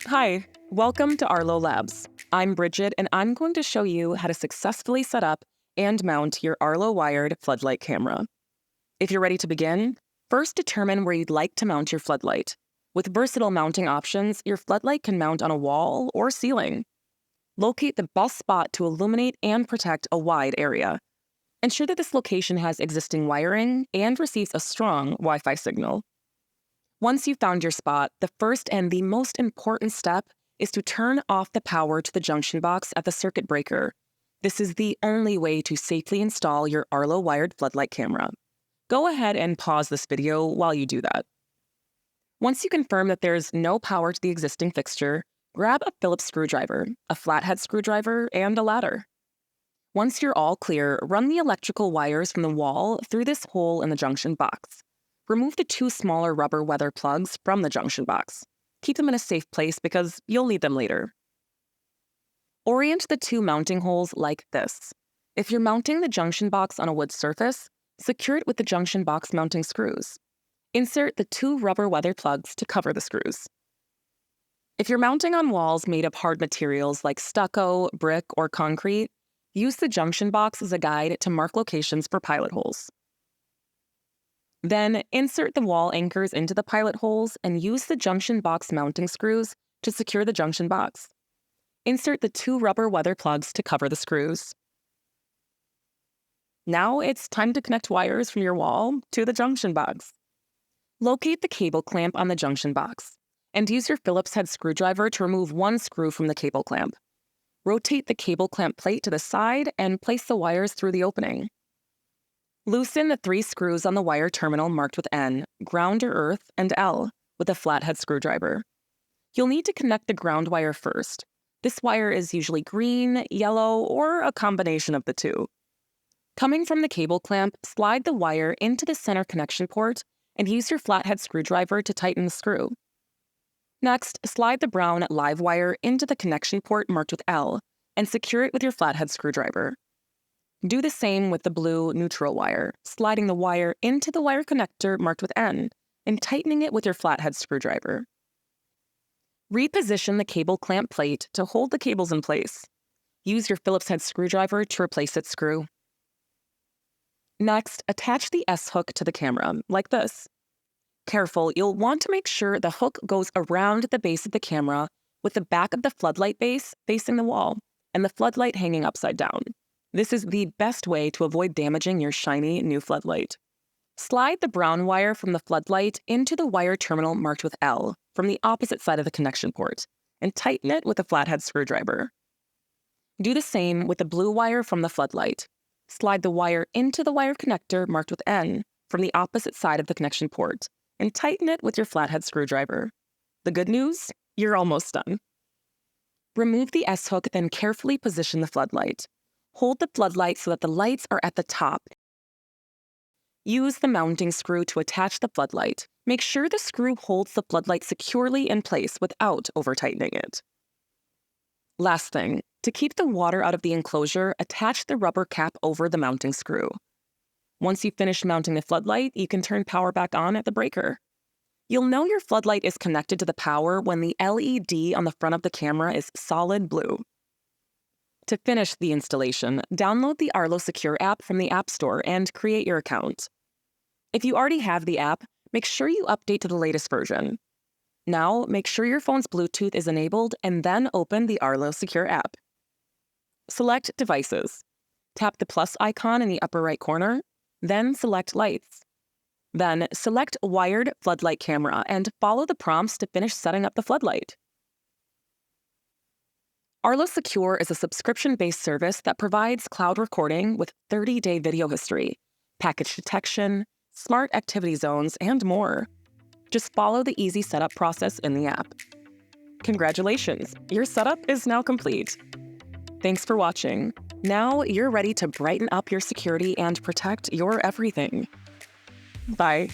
Hi, welcome to Arlo Labs. I'm Bridget, and I'm going to show you how to successfully set up and mount your Arlo wired floodlight camera. If you're ready to begin, first determine where you'd like to mount your floodlight. With versatile mounting options, your floodlight can mount on a wall or ceiling. Locate the best spot to illuminate and protect a wide area. Ensure that this location has existing wiring and receives a strong Wi-Fi signal. Once you've found your spot, the first and the most important step is to turn off the power to the junction box at the circuit breaker. This is the only way to safely install your Arlo wired floodlight camera. Go ahead and pause this video while you do that. Once you confirm that there's no power to the existing fixture, grab a Phillips screwdriver, a flathead screwdriver, and a ladder. Once you're all clear, run the electrical wires from the wall through this hole in the junction box. Remove the two smaller rubber weather plugs from the junction box. Keep them in a safe place because you'll need them later. Orient the two mounting holes like this. If you're mounting the junction box on a wood surface, secure it with the junction box mounting screws. Insert the two rubber weather plugs to cover the screws. If you're mounting on walls made of hard materials like stucco, brick, or concrete, use the junction box as a guide to mark locations for pilot holes. Then, insert the wall anchors into the pilot holes and use the junction box mounting screws to secure the junction box. Insert the two rubber weather plugs to cover the screws. Now it's time to connect wires from your wall to the junction box. Locate the cable clamp on the junction box and use your Phillips head screwdriver to remove one screw from the cable clamp. Rotate the cable clamp plate to the side and place the wires through the opening. Loosen the three screws on the wire terminal marked with N, ground or earth, and L with a flathead screwdriver. You'll need to connect the ground wire first. This wire is usually green, yellow, or a combination of the two. Coming from the cable clamp, slide the wire into the center connection port and use your flathead screwdriver to tighten the screw. Next, slide the brown live wire into the connection port marked with L and secure it with your flathead screwdriver. Do the same with the blue neutral wire, sliding the wire into the wire connector marked with N and tightening it with your flathead screwdriver. Reposition the cable clamp plate to hold the cables in place. Use your Phillips head screwdriver to replace its screw. Next, attach the S-hook to the camera, like this. Careful, you'll want to make sure the hook goes around the base of the camera with the back of the floodlight base facing the wall and the floodlight hanging upside down. This is the best way to avoid damaging your shiny new floodlight. Slide the brown wire from the floodlight into the wire terminal marked with L from the opposite side of the connection port and tighten it with a flathead screwdriver. Do the same with the blue wire from the floodlight. Slide the wire into the wire connector marked with N from the opposite side of the connection port and tighten it with your flathead screwdriver. The good news? You're almost done. Remove the S-hook, then carefully position the floodlight. Hold the floodlight so that the lights are at the top. Use the mounting screw to attach the floodlight. Make sure the screw holds the floodlight securely in place without over-tightening it. Last thing, to keep the water out of the enclosure, attach the rubber cap over the mounting screw. Once you've finished mounting the floodlight, you can turn power back on at the breaker. You'll know your floodlight is connected to the power when the LED on the front of the camera is solid blue. To finish the installation, download the Arlo Secure app from the App Store and create your account. If you already have the app, make sure you update to the latest version. Now, make sure your phone's Bluetooth is enabled and then open the Arlo Secure app. Select Devices. Tap the plus icon in the upper right corner, then select Lights. Then select Wired Floodlight Camera and follow the prompts to finish setting up the floodlight. Arlo Secure is a subscription-based service that provides cloud recording with 30-day video history, package detection, smart activity zones, and more. Just follow the easy setup process in the app. Congratulations, your setup is now complete. Thanks for watching. Now you're ready to brighten up your security and protect your everything. Bye.